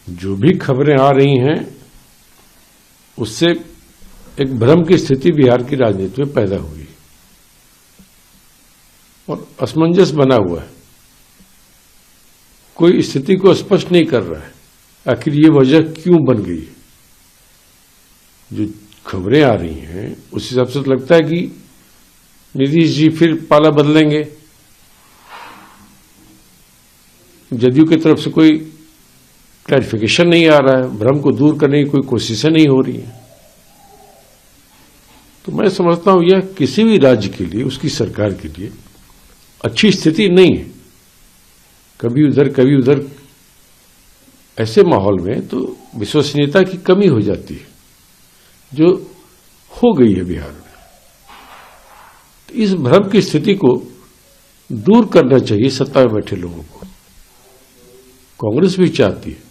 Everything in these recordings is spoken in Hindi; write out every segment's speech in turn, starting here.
जो भी खबरें आ रही हैं उससे एक भ्रम की स्थिति बिहार की राजनीति में पैदा हुई और असमंजस बना हुआ है। कोई स्थिति को स्पष्ट नहीं कर रहा है आखिर ये वजह क्यों बन गई। जो खबरें आ रही हैं उस हिसाब से तो लगता है कि नीतीश जी फिर पाला बदलेंगे। जदयू की तरफ से कोई क्लैरिफिकेशन नहीं आ रहा है, भ्रम को दूर करने की कोई कोशिशें नहीं हो रही हैं। तो मैं समझता हूं यह किसी भी राज्य के लिए, उसकी सरकार के लिए अच्छी स्थिति नहीं है। कभी उधर कभी उधर, ऐसे माहौल में तो विश्वसनीयता की कमी हो जाती है जो हो गई है बिहार में। तो इस भ्रम की स्थिति को दूर करना चाहिए सत्ता में बैठे लोगों को। कांग्रेस भी चाहती है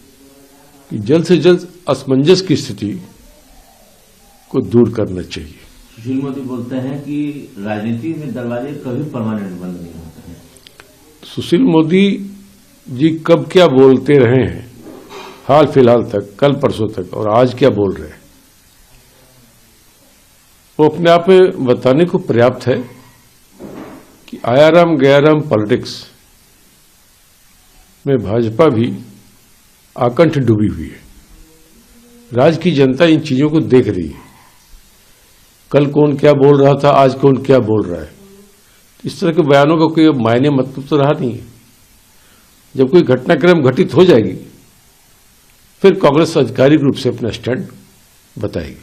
कि जल्द से जल्द असमंजस की स्थिति को दूर करना चाहिए। सुशील मोदी बोलते हैं कि राजनीति में दरवाजे कभी परमानेंट बंद नहीं होते हैं। सुशील मोदी जी कब क्या बोलते रहे हैं हाल फिलहाल तक, कल परसों तक, और आज क्या बोल रहे हैं, वो अपने आप में बताने को पर्याप्त है कि आयाराम गयाराम पॉलिटिक्स में भाजपा भी आकंठ डूबी हुई है। राज्य की जनता इन चीजों को देख रही है। कल कौन क्या बोल रहा था, आज कौन क्या बोल रहा है। इस तरह के बयानों का कोई मायने मतलब तो रहा नहीं है। जब कोई घटनाक्रम घटित हो जाएगी फिर कांग्रेस आधिकारिक रूप से अपना स्टैंड बताएगी।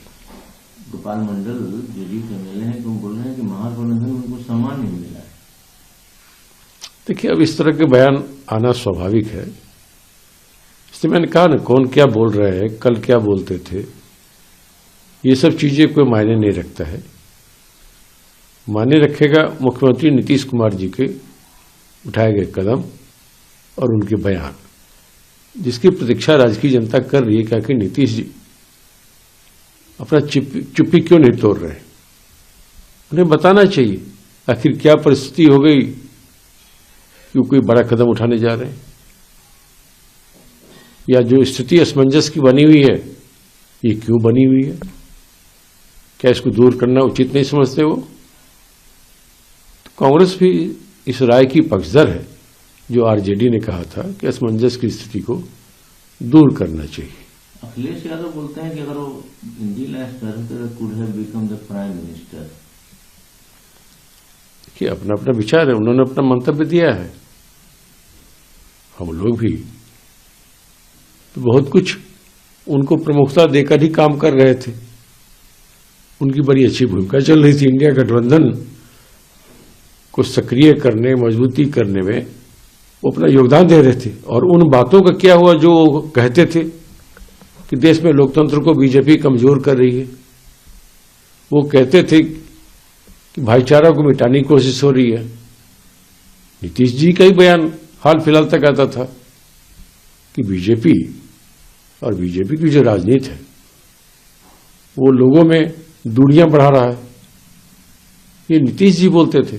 गोपाल मंडल जेडीयू के एमएलए हैं, तो बोल रहे हैं कि महागठबंधन में उनको सम्मान नहीं मिला है। देखिए, अब इस तरह के बयान आना स्वाभाविक है। इसलिए मैंने कहा ना, कौन क्या बोल रहे हैं, कल क्या बोलते थे, ये सब चीजें कोई मायने नहीं रखता है। मायने रखेगा मुख्यमंत्री नीतीश कुमार जी के उठाए गए कदम और उनके बयान, जिसकी प्रतीक्षा राज्य की जनता कर रही है कि आखिर नीतीश जी अपना चुप्पी क्यों नहीं तोड़ रहे। उन्हें बताना चाहिए आखिर क्या परिस्थिति हो गई, क्यों कोई बड़ा कदम उठाने जा रहे हैं, या जो स्थिति असमंजस की बनी हुई है ये क्यों बनी हुई है, क्या इसको दूर करना उचित नहीं समझते वो। तो कांग्रेस भी इस राय की पक्षधर है जो आरजेडी ने कहा था कि असमंजस की स्थिति को दूर करना चाहिए। अखिलेश यादव बोलते हैं कि अगर वो India could have become the prime minister. कि अपना अपना विचार है, उन्होंने अपना मंतव्य दिया है। हम लोग भी तो बहुत कुछ उनको प्रमुखता देकर ही काम कर रहे थे। उनकी बड़ी अच्छी भूमिका चल रही थी। इंडिया गठबंधन को सक्रिय करने, मजबूती करने में वो अपना योगदान दे रहे थे। और उन बातों का क्या हुआ जो वो कहते थे कि देश में लोकतंत्र को बीजेपी कमजोर कर रही है। वो कहते थे कि भाईचारा को मिटाने की कोशिश हो रही है। नीतीश जी का ही बयान हाल फिलहाल तक आता था कि बीजेपी और बीजेपी की जो राजनीति है वो लोगों में दूरियां बढ़ा रहा है। ये नीतीश जी बोलते थे।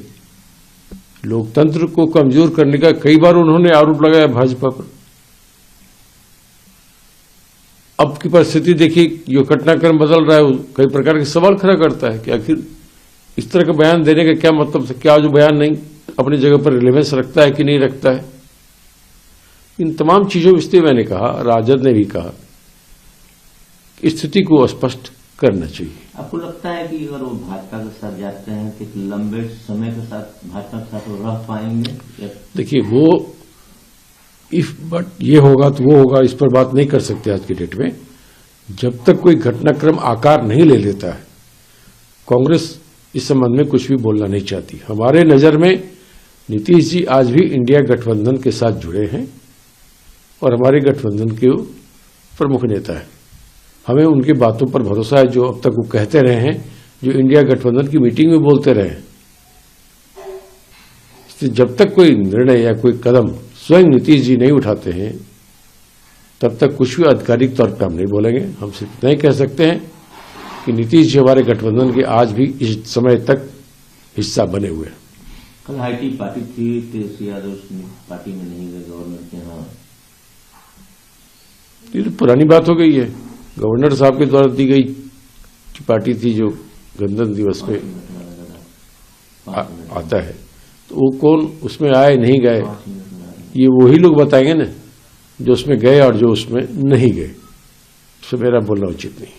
लोकतंत्र को कमजोर करने का कई बार उन्होंने आरोप लगाया भाजपा पर। अब की परिस्थिति देखिए, जो घटनाक्रम बदल रहा है, कई प्रकार के सवाल खड़ा करता है कि आखिर इस तरह का बयान देने का क्या मतलब था। क्या जो बयान नहीं अपनी जगह पर रिलेवेंस रखता है कि नहीं रखता है। इन तमाम चीजों में मैंने कहा, राजद ने भी कहा, स्थिति को स्पष्ट करना चाहिए। आपको लगता है कि अगर वो भाजपा के साथ जाते हैं तो लंबे समय के साथ भाजपा के साथ वो रह पाएंगे? देखिए, वो इफ बट ये होगा तो वो होगा, इस पर बात नहीं कर सकते आज की डेट में। जब तक कोई घटनाक्रम आकार नहीं ले लेता है, कांग्रेस इस संबंध में कुछ भी बोलना नहीं चाहती। हमारे नजर में नीतीश जी आज भी इंडिया गठबंधन के साथ जुड़े हैं और हमारे गठबंधन के प्रमुख नेता है। हमें उनकी बातों पर भरोसा है जो अब तक वो कहते रहे हैं, जो इंडिया गठबंधन की मीटिंग में बोलते रहे। इसलिए जब तक कोई निर्णय या कोई कदम स्वयं नीतीश जी नहीं उठाते हैं तब तक कुछ भी आधिकारिक तौर पर हम नहीं बोलेंगे। हम सिर्फ इतना ही कह सकते हैं कि नीतीश जी हमारे गठबंधन के आज भी इस समय तक हिस्सा बने हुए हैं। कल हाईटी पार्टी थी, तेजस्वी यादव पार्टी में नहीं गए, गवर्नर के यहाँ ये तो पुरानी बात हो गई है। गवर्नर साहब के द्वारा दी गई पार्टी थी जो गणतंत्र दिवस पे आता है, तो वो कौन उसमें आए नहीं गए ये वही लोग बताएंगे ना, जो उसमें गए और जो उसमें नहीं गए। इससे मेरा बोलना उचित नहीं।